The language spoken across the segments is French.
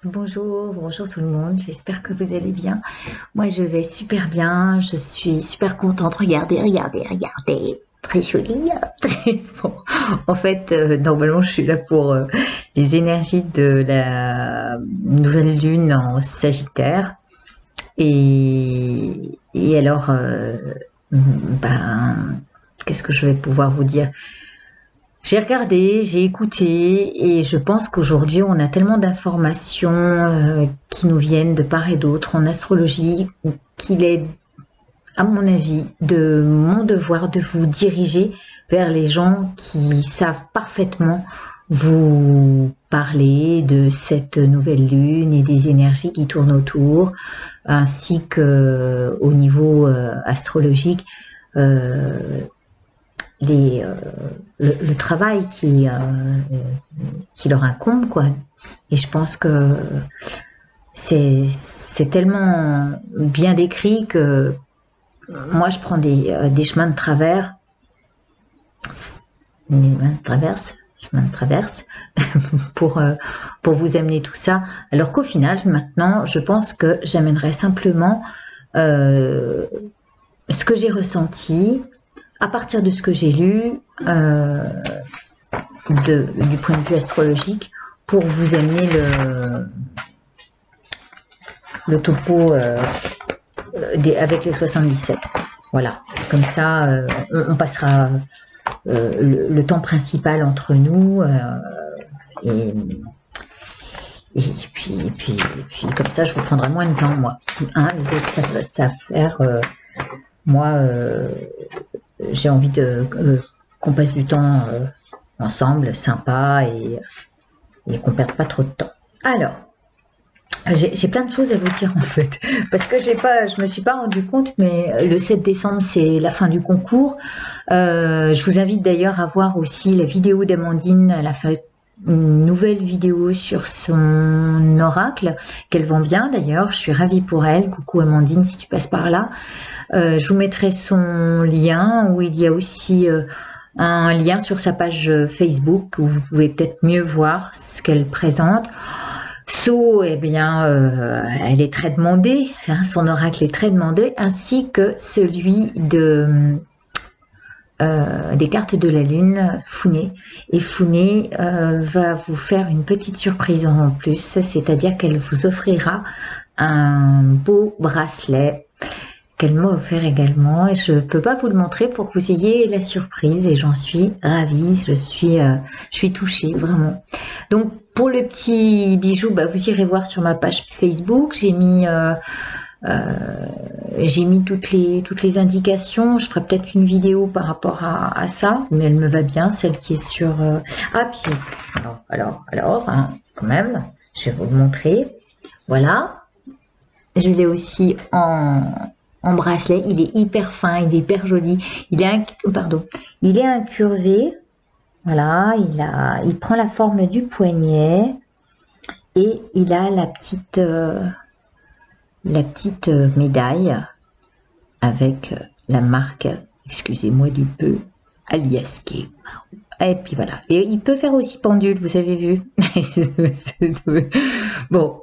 Bonjour, bonjour tout le monde, j'espère que vous allez bien. Moi je vais super bien, je suis super contente. Regardez, très jolie. Bon, en fait, normalement je suis là pour les énergies de la nouvelle lune en Sagittaire. Et alors, ben, qu'est-ce que je vais pouvoir vous dire? J'ai regardé, j'ai écouté et je pense qu'aujourd'hui on a tellement d'informations qui nous viennent de part et d'autre en astrologie qu'il est, à mon avis, de mon devoir de vous diriger vers les gens qui savent parfaitement vous parler de cette nouvelle lune et des énergies qui tournent autour, ainsi que au niveau astrologique. euh, le travail qui leur incombe, quoi. Et je pense que c'est tellement bien décrit que moi je prends des chemins de travers, chemins de traverse pour vous amener tout ça. Alors qu'au final, maintenant, je pense que j'amènerai simplement euh, ce que j'ai ressenti à partir de ce que j'ai lu du point de vue astrologique pour vous amener le topo avec les 77. Voilà, comme ça on passera le temps principal entre nous et, et puis comme ça je vous prendrai moins de temps moi. Les autres savent faire. Moi j'ai envie qu'on passe du temps ensemble, sympa et qu'on perde pas trop de temps. Alors, j'ai plein de choses à vous dire en fait, parce que je me suis pas rendu compte, mais le 7 décembre c'est la fin du concours. Je vous invite d'ailleurs à voir aussi la vidéo d'Amandine. Elle a fait une nouvelle vidéo sur son oracle qu'elle vend bien d'ailleurs. Je suis ravie pour elle. Coucou Amandine si tu passes par là. Je vous mettrai son lien où il y a aussi un lien sur sa page Facebook où vous pouvez peut-être mieux voir ce qu'elle présente. Eh bien, elle est très demandée, hein, son oracle est très demandé, ainsi que celui des cartes de la lune, Founé. Et Founé va vous faire une petite surprise en plus, c'est-à-dire qu'elle vous offrira un beau bracelet qu'elle m'a offert également. Et je ne peux pas vous le montrer pour que vous ayez la surprise et j'en suis ravie, je suis touchée vraiment. Donc pour le petit bijou, bah, vous irez voir sur ma page Facebook, j'ai mis toutes les indications. Je ferai peut-être une vidéo par rapport à ça, mais elle me va bien, celle qui est sur... Ah, puis, alors hein, quand même, je vais vous le montrer. Voilà. Je l'ai aussi en bracelet. Il est hyper fin, il est hyper joli. Il est incurvé. Voilà, il prend la forme du poignet et il a la petite médaille avec la marque, excusez-moi du peu, Aliasqué. Et puis voilà. Et il peut faire aussi pendule, vous avez vu. Bon.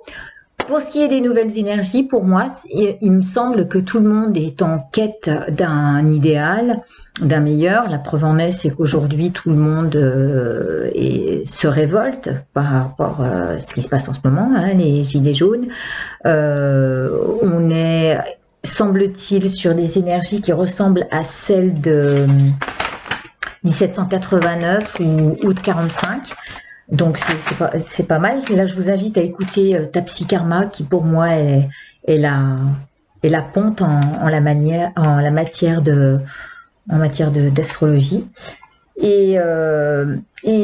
Pour ce qui est des nouvelles énergies, pour moi, il me semble que tout le monde est en quête d'un idéal, d'un meilleur. La preuve en est, c'est qu'aujourd'hui, tout le monde se révolte par rapport à ce qui se passe en ce moment, hein, les gilets jaunes. On est, semble-t-il, sur des énergies qui ressemblent à celles de 1789 ou août 45. Donc c'est pas mal. Là, je vous invite à écouter Tapsi Karma, qui pour moi est la ponte en matière d'astrologie. Et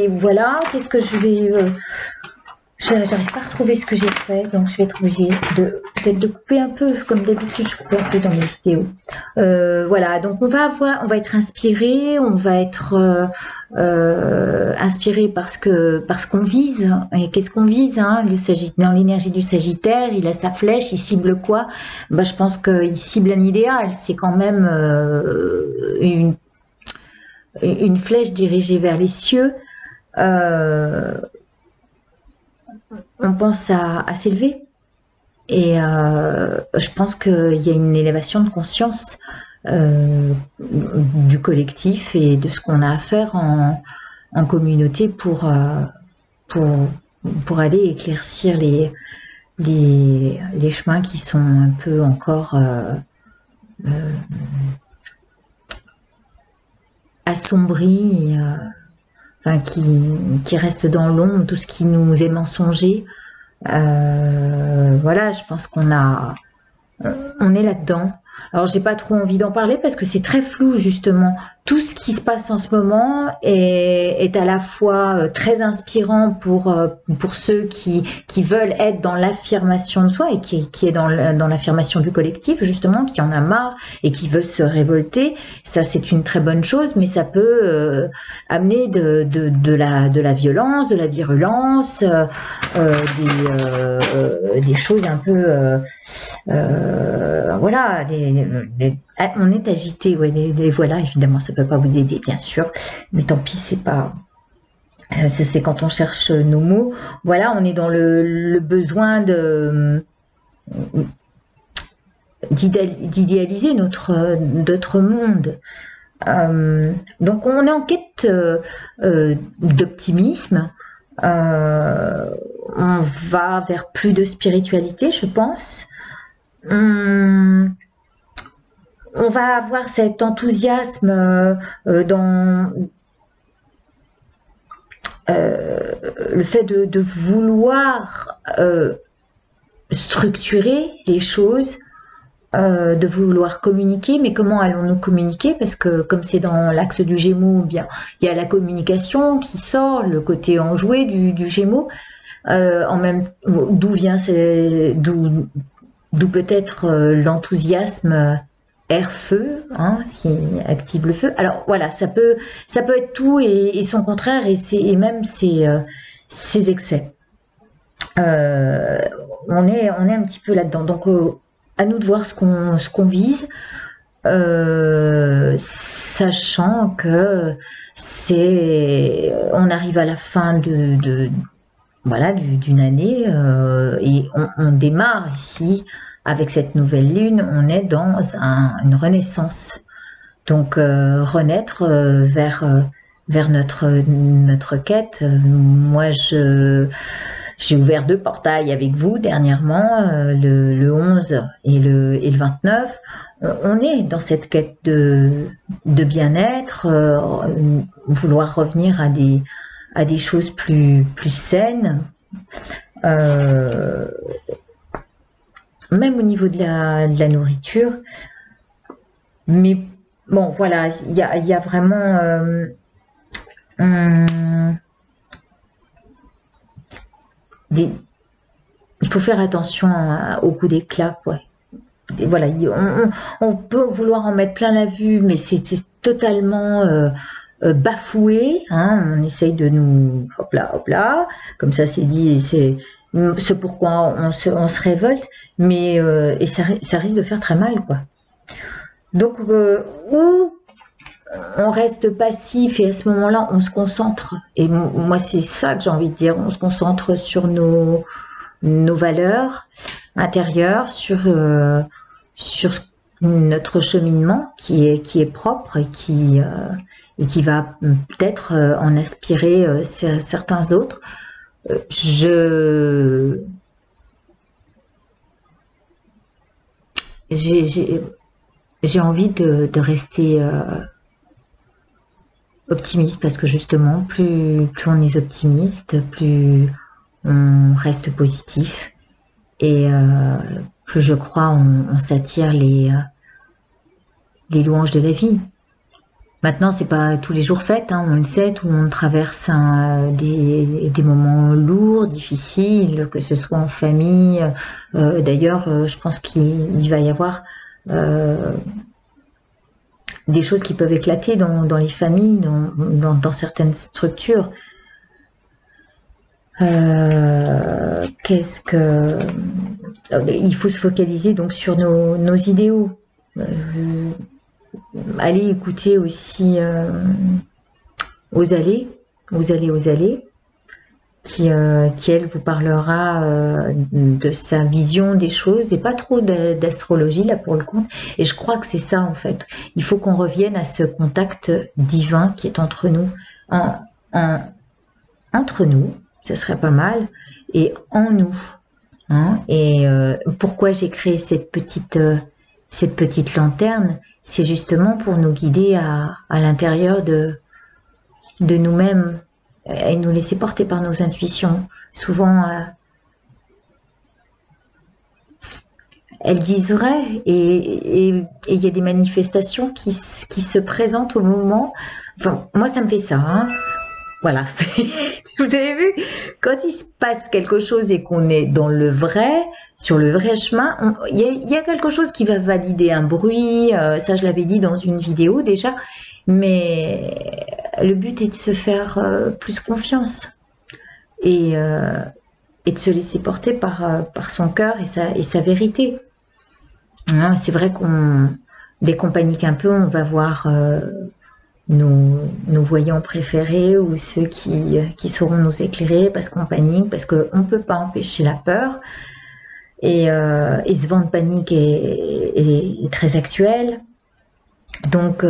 voilà, qu'est-ce que je vais... J'arrive pas à retrouver ce que j'ai fait, donc je vais être obligée peut-être de couper un peu, comme d'habitude je coupe un peu dans mes vidéos. Voilà, donc on va être inspiré, on va être inspiré parce qu'on vise. Et qu'est-ce qu'on vise, hein, dans l'énergie du Sagittaire, il a sa flèche, il cible quoi? Bah, je pense qu'il cible un idéal, c'est quand même une flèche dirigée vers les cieux. on pense à s'élever. Et je pense qu'il y a une élévation de conscience du collectif et de ce qu'on a à faire en communauté pour aller éclaircir les chemins qui sont un peu encore assombris, enfin, qui restent dans l'ombre, tout ce qui nous est mensonger. Voilà, je pense on est là-dedans. Alors, j'ai pas trop envie d'en parler parce que c'est très flou, justement. Tout ce qui se passe en ce moment est à la fois très inspirant pour ceux qui veulent être dans l'affirmation de soi et qui est dans l'affirmation du collectif, justement, qui en a marre et qui veut se révolter. Ça, c'est une très bonne chose, mais ça peut amener de la violence, de la virulence, des choses un peu... voilà, on est agité, ouais, les voilà, évidemment, ça peut pas vous aider, bien sûr, mais tant pis, c'est pas... c'est quand on cherche nos mots. Voilà, on est dans le besoin d'idéaliser notre monde. Donc, on est en quête d'optimisme. On va vers plus de spiritualité, je pense. On va avoir cet enthousiasme dans le fait de vouloir structurer les choses, de vouloir communiquer, mais comment allons-nous communiquer? Parce que comme c'est dans l'axe du Gémeaux, bien il y a la communication qui sort, le côté enjoué du Gémeaux. En même d'où vient d'où peut-être l'enthousiasme air-feu, hein, qui active le feu. Alors voilà, ça peut être tout et son contraire et même ses excès. On est un petit peu là-dedans. Donc à nous de voir ce qu'on vise, sachant que on arrive à la fin voilà, d'une année et on démarre ici avec cette nouvelle lune, on est dans une renaissance. Donc renaître vers notre quête. Moi, j'ai ouvert 2 portails avec vous dernièrement, le 11 et le 29. On est dans cette quête de bien-être, vouloir revenir à des choses plus saines, même au niveau de la nourriture. Mais bon, voilà, il y a vraiment il faut faire attention au coup d'éclat, quoi. Et voilà, on peut vouloir en mettre plein la vue, mais c'est totalement bafoué, hein. On essaye de nous hop là, comme ça c'est dit, c'est pourquoi on se révolte, mais et ça risque de faire très mal, quoi. Donc ou on reste passif et à ce moment-là on se concentre, et moi c'est ça que j'ai envie de dire, on se concentre sur nos valeurs intérieures, sur notre cheminement qui est propre et qui va peut-être en aspirer certains autres. J'ai envie de rester optimiste, parce que justement plus on est optimiste, plus on reste positif, et plus je crois on s'attire les louanges de la vie. Maintenant, c'est pas tous les jours fête, hein, on le sait, tout le monde traverse des moments lourds, difficiles, que ce soit en famille. D'ailleurs, je pense qu'il va y avoir des choses qui peuvent éclater dans les familles, dans certaines structures. Il faut se focaliser donc sur nos idéaux. Allez écouter aussi aux allées. qui elle vous parlera de sa vision des choses et pas trop d'astrologie là pour le coup. Et je crois que c'est ça en fait. Il faut qu'on revienne à ce contact divin qui est entre nous, entre nous, ce serait pas mal, et en nous. Hein. Et pourquoi j'ai créé cette petite lanterne, c'est justement pour nous guider à l'intérieur de nous-mêmes et nous laisser porter par nos intuitions. Souvent, elles disent vrai et il y a des manifestations qui se présentent au moment. Enfin, moi, ça me fait ça. Hein. Voilà. Vous avez vu, quand il se passe quelque chose et qu'on est dans le vrai, sur le vrai chemin, il y a quelque chose qui va valider un bruit. Ça, je l'avais dit dans une vidéo déjà. Mais le but est de se faire plus confiance et de se laisser porter par son cœur et sa vérité. Hein, c'est vrai dès qu'on panique un peu, on va voir nos voyants préférés ou ceux qui sauront nous éclairer parce qu'on panique, parce qu'on ne peut pas empêcher la peur. Et ce vent de panique est très actuel. Donc,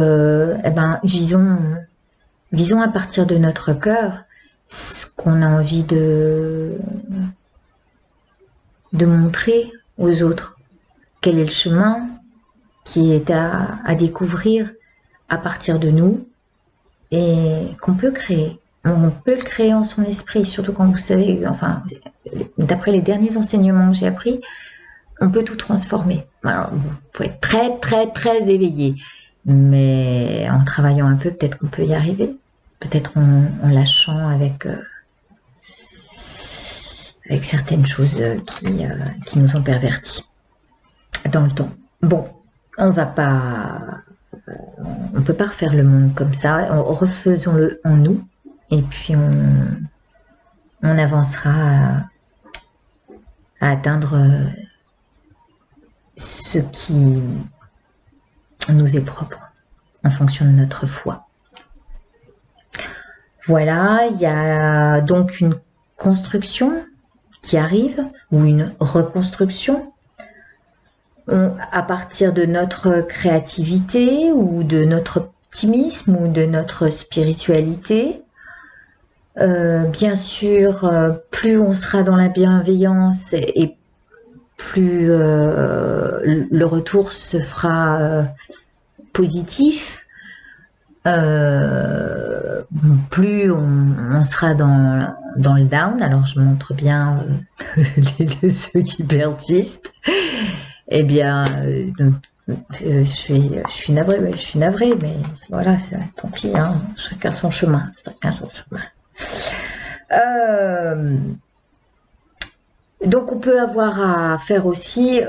visons à partir de notre cœur ce qu'on a envie de montrer aux autres. Quel est le chemin qui est à découvrir à partir de nous et qu'on peut créer. On peut le créer en son esprit, surtout quand vous savez, enfin, d'après les derniers enseignements que j'ai appris, on peut tout transformer. Alors, il faut être très, très, très éveillé. Mais en travaillant un peu, peut-être qu'on peut y arriver. Peut-être en lâchant avec certaines choses qui nous ont pervertis dans le temps. Bon, on peut pas refaire le monde comme ça. Refaisons-le en nous. Et puis on avancera à atteindre ce qui nous est propre en fonction de notre foi. Voilà, il y a donc une construction qui arrive ou une reconstruction à partir de notre créativité ou de notre optimisme ou de notre spiritualité. Bien sûr, plus on sera dans la bienveillance et plus le retour se fera positif, plus on sera dans le down. Alors je montre bien ceux qui persistent. Eh bien, je suis navrée, mais voilà, tant pis, hein, chacun son chemin, Donc on peut avoir à faire aussi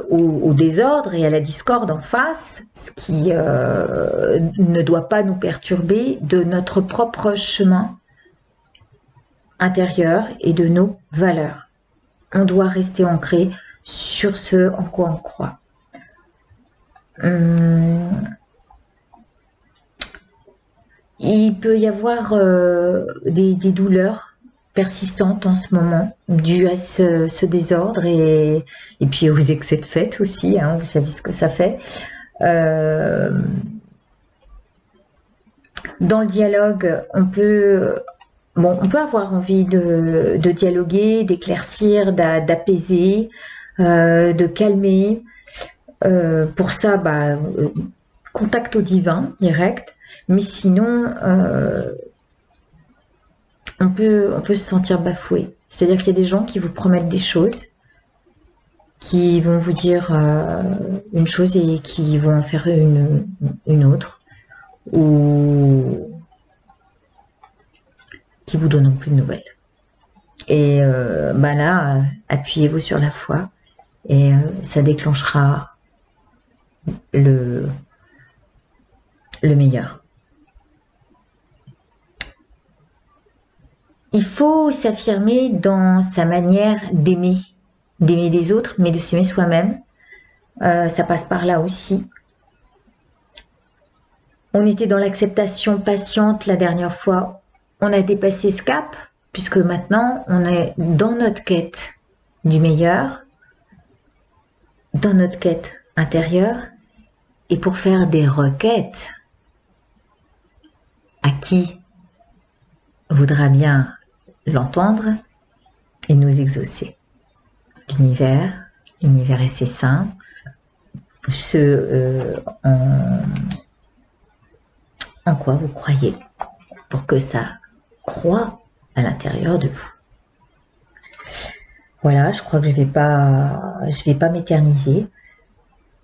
au désordre et à la discorde en face, ce qui ne doit pas nous perturber de notre propre chemin intérieur et de nos valeurs. On doit rester ancré sur ce en quoi on croit. Il peut y avoir des douleurs persistantes en ce moment, dues à ce désordre et puis aux excès de fête aussi, hein, vous savez ce que ça fait. Dans le dialogue, on peut avoir envie de dialoguer, d'éclaircir, d'apaiser, de calmer. Pour ça, contact au divin direct, mais sinon on peut se sentir bafoué. C'est-à-dire qu'il y a des gens qui vous promettent des choses, qui vont vous dire une chose et qui vont en faire une autre, ou qui vous donnent plus de nouvelles. Et là, appuyez-vous sur la foi et ça déclenchera le meilleur. Il faut s'affirmer dans sa manière d'aimer les autres, mais de s'aimer soi-même. Ça passe par là aussi. On était dans l'acceptation patiente la dernière fois. On a dépassé ce cap. puisque maintenant on est dans notre quête du meilleur, dans notre quête intérieure, et pour faire des requêtes à qui voudra bien l'entendre et nous exaucer. L'univers et ses saints, ce en quoi vous croyez, pour que ça croît à l'intérieur de vous. Voilà, je crois que je vais pas m'éterniser.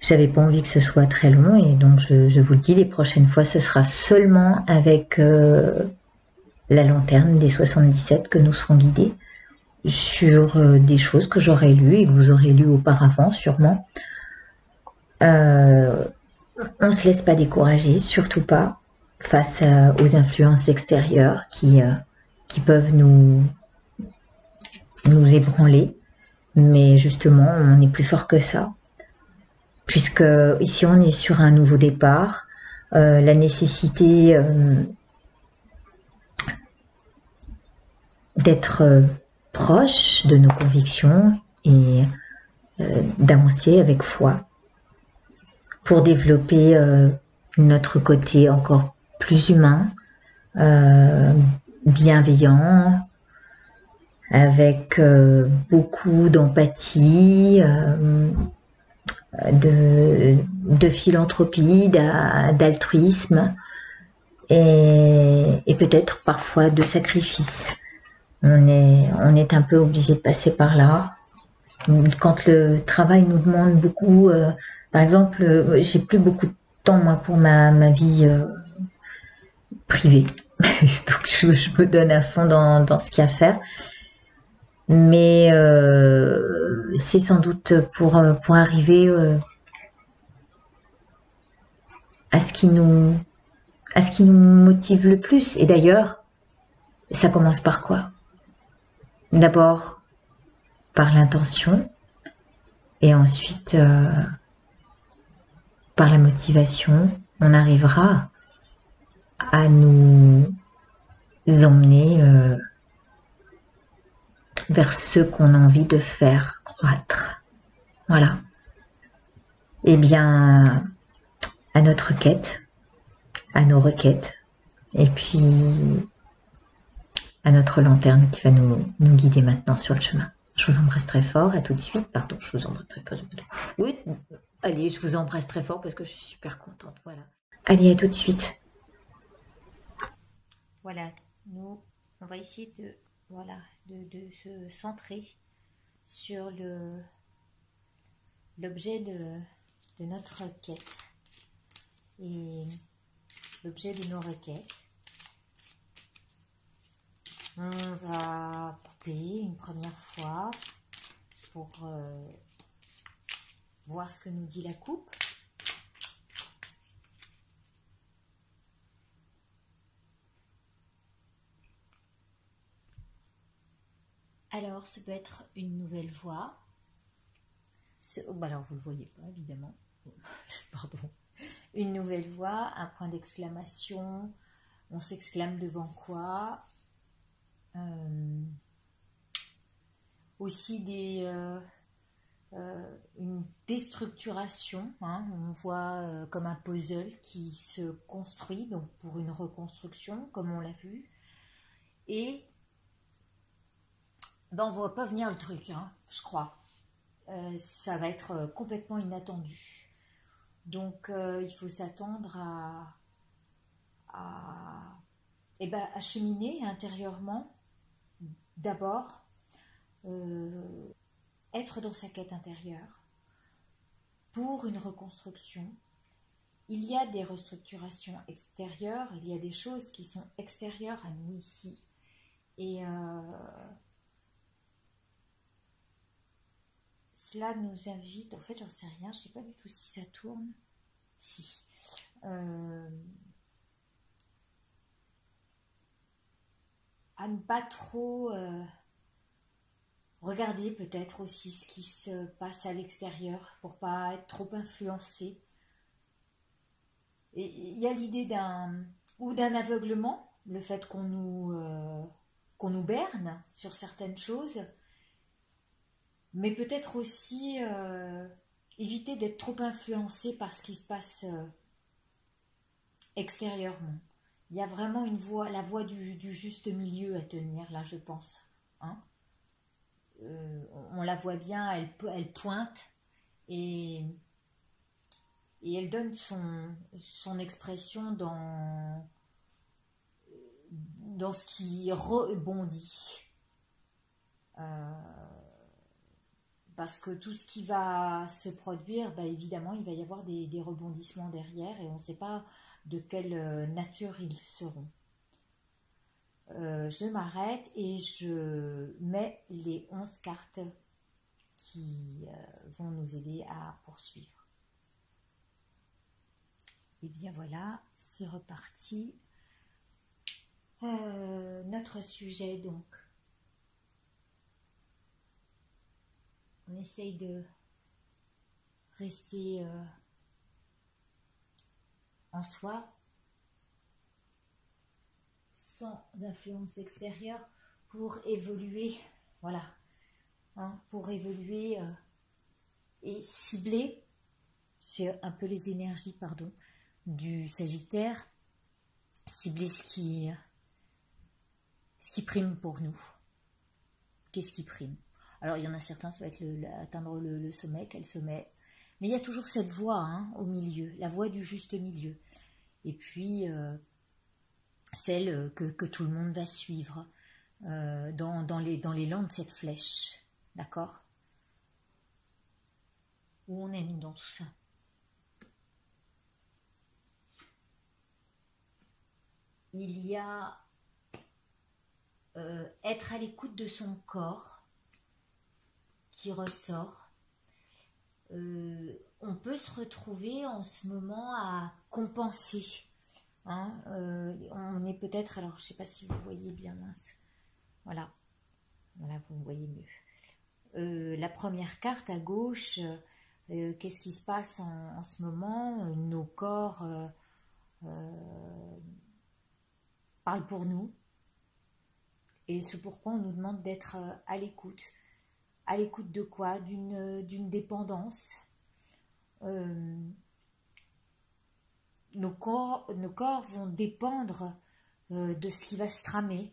J'avais pas envie que ce soit très long, et donc je vous le dis, les prochaines fois, ce sera seulement avec la lanterne des 77 que nous serons guidés sur des choses que j'aurais lues et que vous aurez lues auparavant sûrement. On ne se laisse pas décourager, surtout pas, face aux influences extérieures qui peuvent nous ébranler, mais justement on est plus fort que ça, puisque ici on est sur un nouveau départ, la nécessité d'être proche de nos convictions et d'avancer avec foi pour développer notre côté encore plus humain, bienveillant, avec beaucoup d'empathie, de philanthropie, d'altruisme et peut-être parfois de sacrifice. On est un peu obligé de passer par là. Quand le travail nous demande beaucoup, par exemple, j'ai plus beaucoup de temps moi pour ma vie privée, donc je me donne à fond dans ce qu'il y a à faire. Mais c'est sans doute pour arriver à ce qui nous motive le plus. Et d'ailleurs, ça commence par quoi? D'abord par l'intention, et ensuite par la motivation, on arrivera à nous emmener vers ce qu'on a envie de faire croître. Voilà. Eh bien, à notre quête, à nos requêtes, et puis à notre lanterne qui va nous guider maintenant sur le chemin. Je vous embrasse très fort, à tout de suite. Pardon, je vous embrasse très fort. Oui, allez, je vous embrasse très fort parce que je suis super contente. Voilà. Allez, à tout de suite. Voilà, nous, on va essayer de se centrer sur l'objet de notre quête et l'objet de nos requêtes. On va couper une première fois pour voir ce que nous dit la coupe. Alors, ça peut être une nouvelle voix. Alors, vous ne le voyez pas, évidemment. Pardon. Une nouvelle voix, un point d'exclamation. On s'exclame devant quoi? Aussi une déstructuration, hein. On voit comme un puzzle qui se construit, donc pour une reconstruction, comme on l'a vu. Et on ne voit pas venir le truc, hein, je crois. Ça va être complètement inattendu. Donc il faut s'attendre à cheminer intérieurement. D'abord, être dans sa quête intérieure pour une reconstruction. Il y a des restructurations extérieures, il y a des choses qui sont extérieures à nous ici. Et cela nous invite, en fait j'en sais rien, je ne sais pas du tout si ça tourne. Si. À ne pas trop regarder peut-être aussi ce qui se passe à l'extérieur pour pas être trop influencé. Et il y a l'idée d'un aveuglement, le fait qu'on qu'on nous berne sur certaines choses, mais peut-être aussi éviter d'être trop influencé par ce qui se passe extérieurement. Il y a vraiment une voie, la voie du juste milieu à tenir, là, je pense. Hein, on la voit bien, elle pointe et elle donne son expression dans ce qui rebondit. Parce que tout ce qui va se produire, évidemment, il va y avoir des rebondissements derrière et on ne sait pas de quelle nature ils seront. Je m'arrête et je mets les 11 cartes qui vont nous aider à poursuivre. Et bien voilà, c'est reparti. Notre sujet donc. On essaye de rester en soi, sans influence extérieure, pour évoluer, voilà, hein, pour évoluer et cibler, c'est un peu les énergies, pardon, du Sagittaire, cibler ce qui prime pour nous. Qu'est-ce qui prime? Alors, il y en a certains, ça va être atteindre le sommet, quel sommet. Mais il y a toujours cette voie hein, au milieu, la voie du juste milieu. Et puis, celle que tout le monde va suivre dans l'élan de cette flèche. D'accord? Où on est, nous, dans tout ça? Il y a être à l'écoute de son corps qui ressort. On peut se retrouver en ce moment à compenser. Hein, on est peut-être, alors je ne sais pas si vous voyez bien, mince. Voilà, vous voyez mieux. La première carte à gauche, qu'est-ce qui se passe en ce moment? Nos corps parlent pour nous. Et c'est pourquoi on nous demande d'être à l'écoute. À l'écoute de quoi? D'une dépendance. Nos corps vont dépendre de ce qui va se tramer.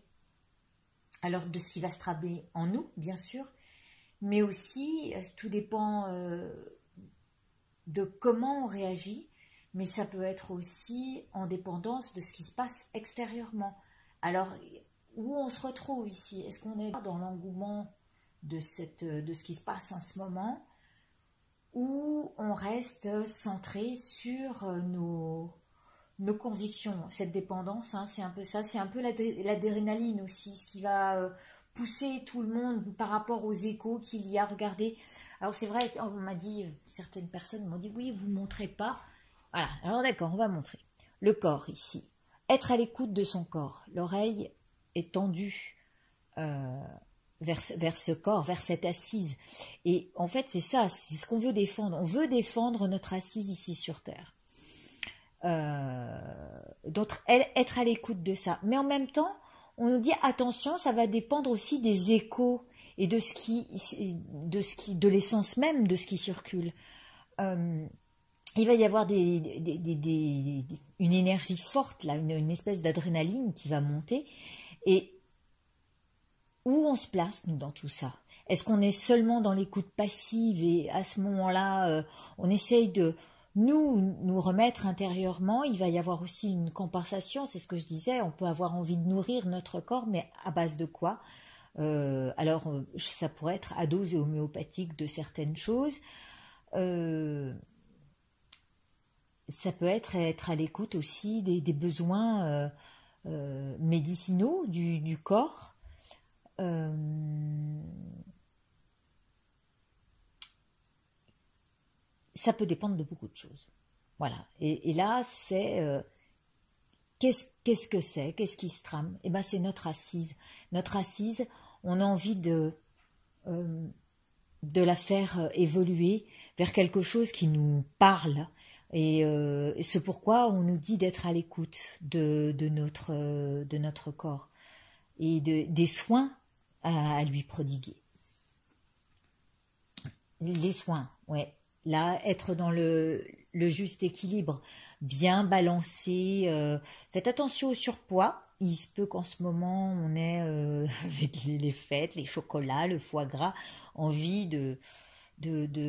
Alors de ce qui va se tramer en nous, bien sûr, mais aussi tout dépend de comment on réagit, mais ça peut être aussi en dépendance de ce qui se passe extérieurement. Alors, où on se retrouve ici? Est-ce qu'on est dans l'engouement de ce qui se passe en ce moment, ou on reste centré sur nos convictions? Cette dépendance, hein, c'est un peu ça, c'est un peu l'adrénaline aussi, ce qui va pousser tout le monde par rapport aux échos qu'il y a. Regardez, alors c'est vrai, on m'a dit, certaines personnes m'ont dit, oui, vous ne montrez pas. Voilà, alors d'accord, on va montrer. Le corps ici, être à l'écoute de son corps, l'oreille est tendue vers ce corps, vers cette assise. Et en fait, c'est ça, c'est ce qu'on veut défendre. On veut défendre notre assise ici sur Terre. Donc, être à l'écoute de ça. Mais en même temps, on nous dit, attention, ça va dépendre aussi des échos et de l'essence même de ce qui circule. Il va y avoir une énergie forte, là, une espèce d'adrénaline qui va monter. Et où on se place, nous, dans tout ça? Est-ce qu'on est seulement dans l'écoute passive et à ce moment-là, on essaye de nous remettre intérieurement? Il va y avoir aussi une compensation, c'est ce que je disais, on peut avoir envie de nourrir notre corps, mais à base de quoi? Alors, ça pourrait être à dose homéopathique de certaines choses. Ça peut être à l'écoute aussi des besoins médicinaux du corps. Ça peut dépendre de beaucoup de choses. Voilà. Et là, c'est qu'est-ce que c'est? Qu'est-ce qui se trame? Eh bien, c'est notre assise. Notre assise, on a envie de la faire évoluer vers quelque chose qui nous parle. Et c'est pourquoi on nous dit d'être à l'écoute de notre corps. et des soins à lui prodiguer. Les soins, ouais. Là, être dans le juste équilibre, bien balancé. Faites attention au surpoids. Il se peut qu'en ce moment, on ait, avec les fêtes, les chocolats, le foie gras, envie de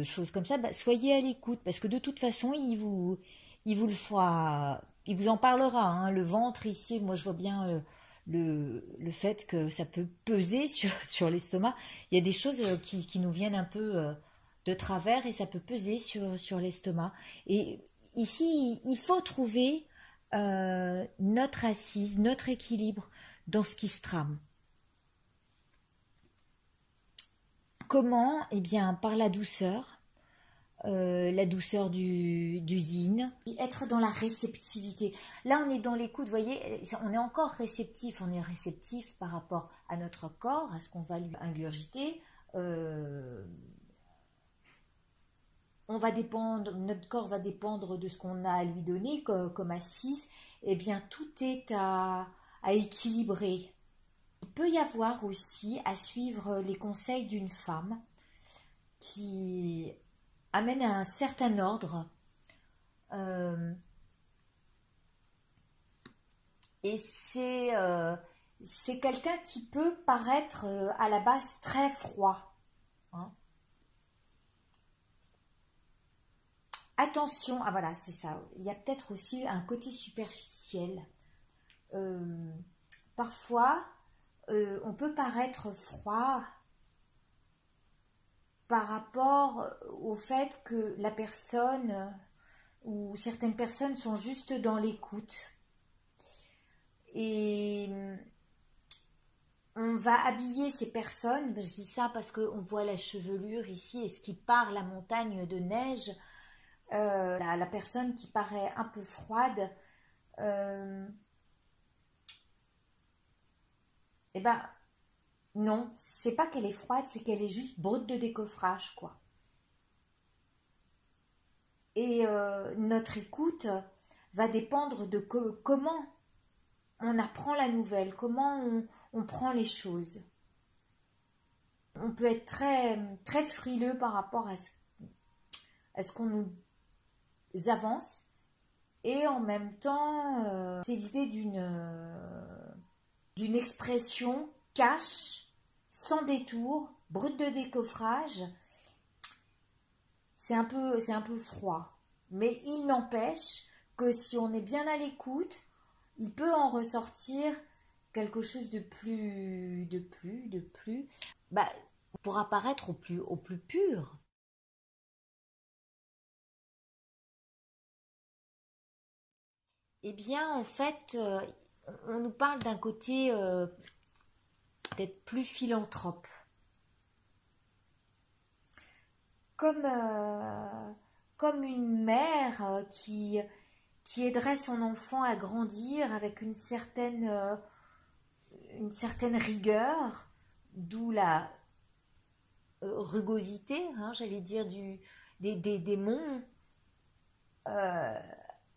choses comme ça. Bah, soyez à l'écoute, parce que de toute façon, il vous le fera, il vous en parlera. Hein. Le ventre ici, moi je vois bien le fait que ça peut peser sur l'estomac. Il y a des choses qui nous viennent un peu de travers et ça peut peser sur l'estomac. Et ici, il faut trouver notre assise, notre équilibre dans ce qui se trame. Comment? Eh bien, par la douceur du yin, être dans la réceptivité. Là, on est dans l'écoute, vous voyez, on est encore réceptif, on est réceptif par rapport à notre corps, à ce qu'on va lui ingurgiter. Notre corps va dépendre de ce qu'on a à lui donner comme assise. Eh bien, tout est à équilibrer. Il peut y avoir aussi à suivre les conseils d'une femme qui amène à un certain ordre. Et c'est quelqu'un qui peut paraître à la base très froid. Hein. Attention, ah voilà, c'est ça. Il y a peut-être aussi un côté superficiel. Parfois, on peut paraître froid par rapport au fait que la personne ou certaines personnes sont juste dans l'écoute. Et on va habiller ces personnes, je dis ça parce qu'on voit la chevelure ici, et ce qui part la montagne de neige, la personne qui paraît un peu froide, eh ben non, c'est pas qu'elle est froide, c'est qu'elle est juste brute de décoffrage, quoi. Et notre écoute va dépendre de comment on apprend la nouvelle, comment on prend les choses. On peut être très, très frileux par rapport à ce qu'on nous avance, et en même temps, c'est l'idée d'une expression cash, sans détour, brute de décoffrage. C'est un peu froid. Mais il n'empêche que si on est bien à l'écoute, il peut en ressortir quelque chose de plus, pour apparaître au plus pur. Eh bien, en fait, on nous parle d'un côté peut-être plus philanthrope. Comme une mère qui aiderait son enfant à grandir avec une certaine rigueur, d'où la rugosité, hein, j'allais dire, des monts,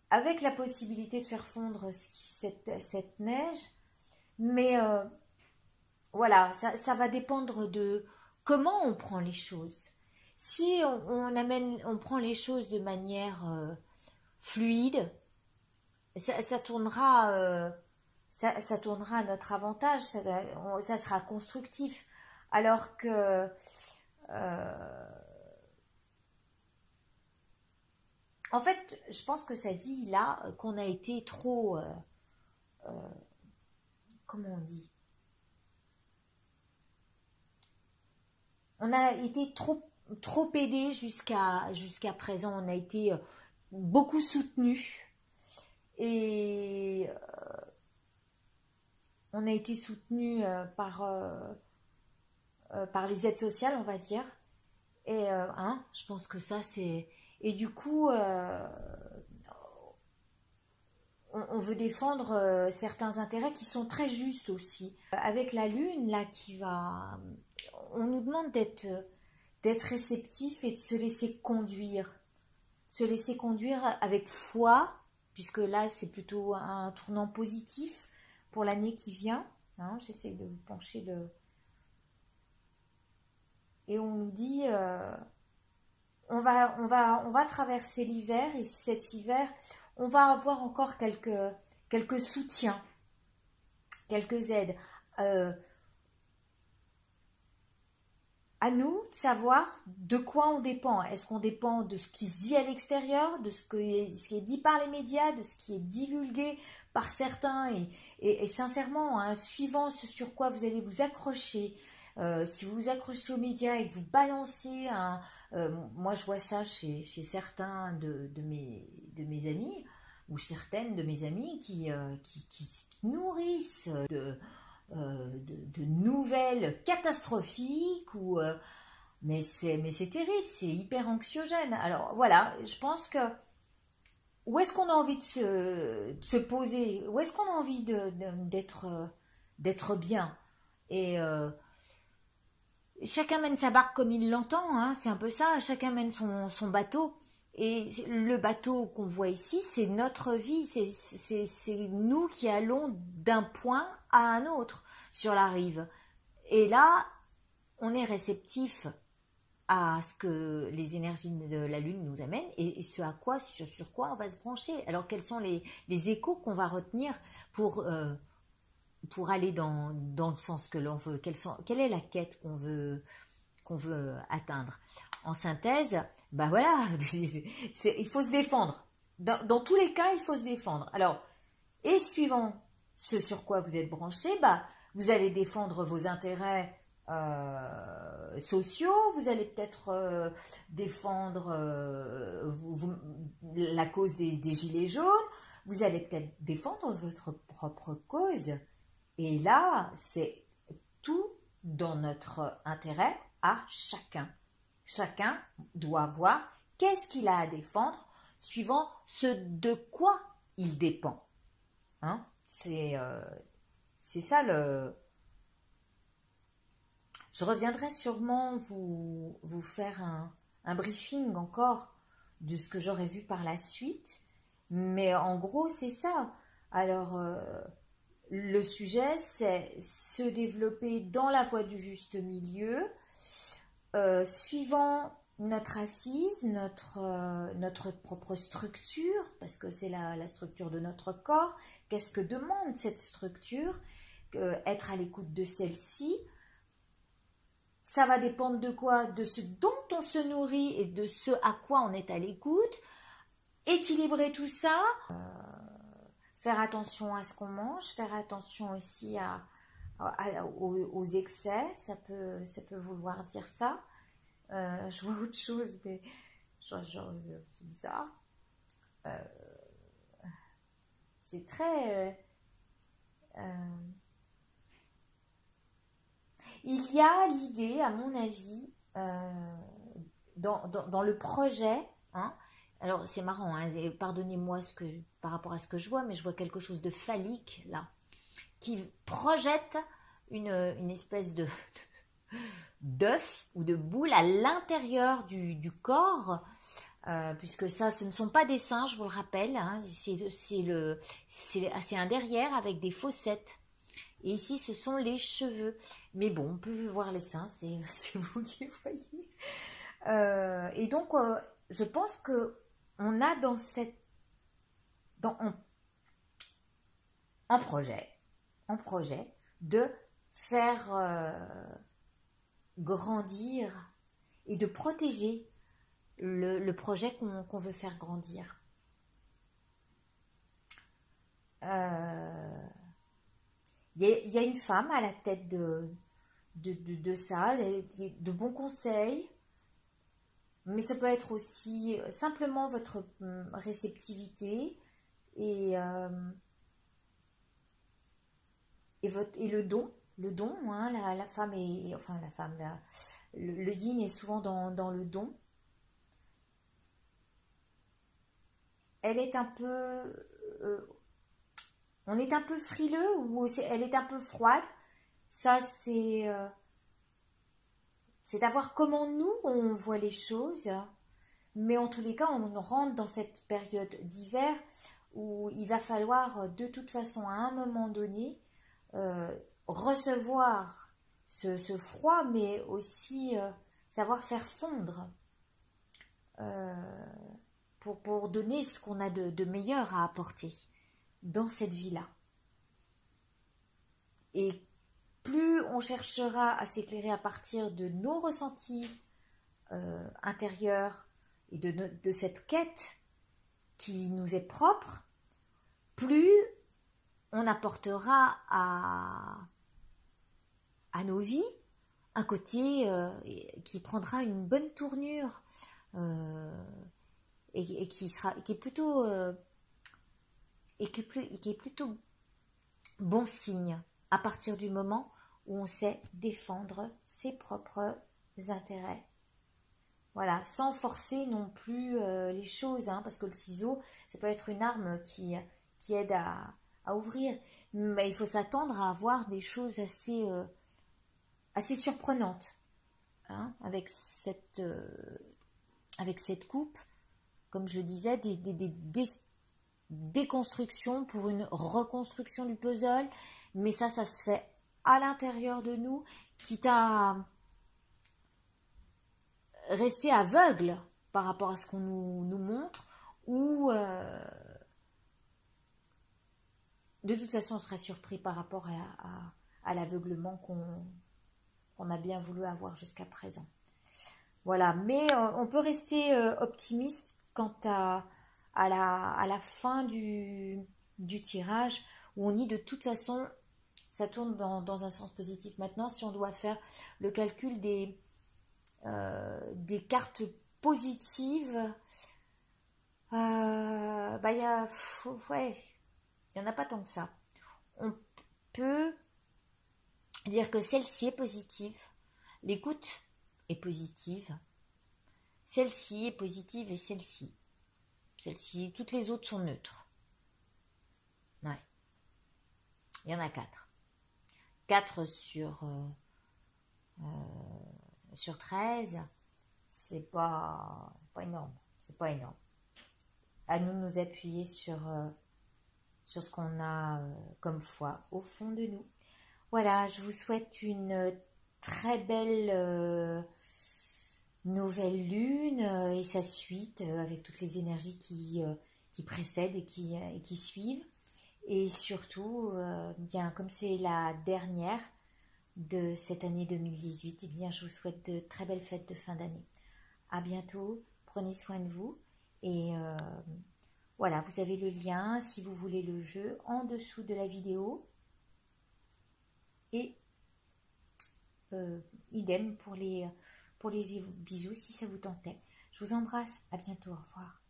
avec la possibilité de faire fondre cette neige. Mais voilà, ça va dépendre de comment on prend les choses. Si on prend les choses de manière fluide, ça tournera à notre avantage, ça sera constructif. Alors que en fait, je pense que ça dit là qu'on a été trop comment on dit, on a été trop aidé jusqu'à présent. On a été beaucoup soutenu, et on a été soutenu par les aides sociales, on va dire. Et je pense que ça c'est, et du coup on veut défendre certains intérêts qui sont très justes aussi. Avec la lune là on nous demande d'être réceptif et de se laisser conduire. Se laisser conduire avec foi, puisque là c'est plutôt un tournant positif pour l'année qui vient. Hein, j'essaie de vous pencher le... Et on nous dit, on va traverser l'hiver, et cet hiver, on va avoir encore quelques soutiens, quelques aides. À nous de savoir de quoi on dépend. Est-ce qu'on dépend de ce qui se dit à l'extérieur, de ce qui est dit par les médias, de ce qui est divulgué par certains, et sincèrement, hein, suivant ce sur quoi vous allez vous accrocher, si vous vous accrochez aux médias et que vous balancez moi je vois ça chez certains de mes amis, ou certaines de mes amies qui se nourrissent de nouvelles catastrophiques, mais c'est terrible, c'est hyper anxiogène. Alors voilà, je pense que où est-ce qu'on a envie de se poser, où est-ce qu'on a envie d'être bien, et chacun mène sa barque comme il l'entend, hein, c'est un peu ça, chacun mène son bateau. Et le bateau qu'on voit ici, c'est notre vie, c'est nous qui allons d'un point à un autre sur la rive. Et là, on est réceptif à ce que les énergies de la Lune nous amènent, et sur quoi on va se brancher. Alors quels sont les échos qu'on va retenir pour aller dans le sens que l'on veut, quelle est la quête qu'on veut atteindre. En synthèse, bah voilà, il faut se défendre. Dans tous les cas, il faut se défendre. Alors, et suivant ce sur quoi vous êtes branché, bah, vous allez défendre vos intérêts sociaux, vous allez peut-être défendre la cause des gilets jaunes, vous allez peut-être défendre votre propre cause. Et là, c'est tout dans notre intérêt à chacun. Chacun doit voir qu'est-ce qu'il a à défendre suivant ce de quoi il dépend. Hein? C'est ça le... Je reviendrai sûrement vous faire un briefing encore de ce que j'aurais vu par la suite. Mais en gros, c'est ça. Alors, le sujet, c'est se développer dans la voie du juste milieu, suivant notre assise, notre propre structure, parce que c'est la structure de notre corps. Qu'est-ce que demande cette structure? Être à l'écoute de celle-ci. Ça va dépendre de quoi? De ce dont on se nourrit et de ce à quoi on est à l'écoute. Équilibrer tout ça. Faire attention à ce qu'on mange, faire attention aussi aux excès, ça peut vouloir dire ça. Je vois autre chose, mais c'est bizarre. C'est très... il y a l'idée, à mon avis, dans le projet, hein. Alors c'est marrant, hein, pardonnez-moi par rapport à ce que je vois, mais je vois quelque chose de phallique là, qui projette une espèce d'œuf ou de boule à l'intérieur du corps, puisque ça, ce ne sont pas des seins, je vous le rappelle, hein, c'est un derrière avec des fossettes. Et ici, ce sont les cheveux. Mais bon, on peut voir les seins, c'est vous qui voyez. Et donc, je pense que on a en projet de faire grandir et de protéger le projet qu'on veut faire grandir. Il y a une femme à la tête de ça, de bons conseils. Mais ça peut être aussi simplement votre réceptivité et le don. Le don, hein, la femme est... Enfin, la femme, le yin est souvent dans le don. Elle est un peu... on est un peu frileux ou elle est un peu froide. Ça, c'est à voir comment nous, on voit les choses. Mais en tous les cas, on rentre dans cette période d'hiver où il va falloir de toute façon, à un moment donné, recevoir ce froid, mais aussi savoir faire fondre pour donner ce qu'on a de meilleur à apporter dans cette vie-là. Et plus on cherchera à s'éclairer à partir de nos ressentis intérieurs et de cette quête qui nous est propre, plus on apportera à nos vies un côté qui prendra une bonne tournure et qui est plutôt bon signe à partir du moment où on sait défendre ses propres intérêts. Voilà, sans forcer non plus les choses, hein, parce que le ciseau, ça peut être une arme qui aide à ouvrir. Mais il faut s'attendre à avoir des choses assez surprenantes, hein, avec cette coupe, comme je le disais, des déconstructions pour une reconstruction du puzzle, mais ça se fait à l'intérieur de nous, quitte à rester aveugle par rapport à ce qu'on nous montre, ou de toute façon on sera surpris par rapport à l'aveuglement qu'on a bien voulu avoir jusqu'à présent. Voilà, mais on peut rester optimiste quant à la fin du tirage, où on dit de toute façon, ça tourne dans un sens positif. Maintenant, si on doit faire le calcul des cartes positives, il y en a pas tant que ça. On peut dire que celle-ci est positive, l'écoute est positive, celle-ci est positive et celle-ci, toutes les autres sont neutres. Ouais. Il y en a 4. 4 sur 13, c'est pas énorme. C'est pas énorme. À nous appuyer sur ce qu'on a comme foi au fond de nous. Voilà, je vous souhaite une très belle nouvelle lune et sa suite avec toutes les énergies qui précèdent et qui suivent. Et surtout, bien, comme c'est la dernière de cette année 2018, eh bien, je vous souhaite de très belles fêtes de fin d'année. À bientôt, prenez soin de vous et voilà, vous avez le lien si vous voulez le jeu en dessous de la vidéo et idem pour les bijoux si ça vous tentait. Je vous embrasse, à bientôt, au revoir.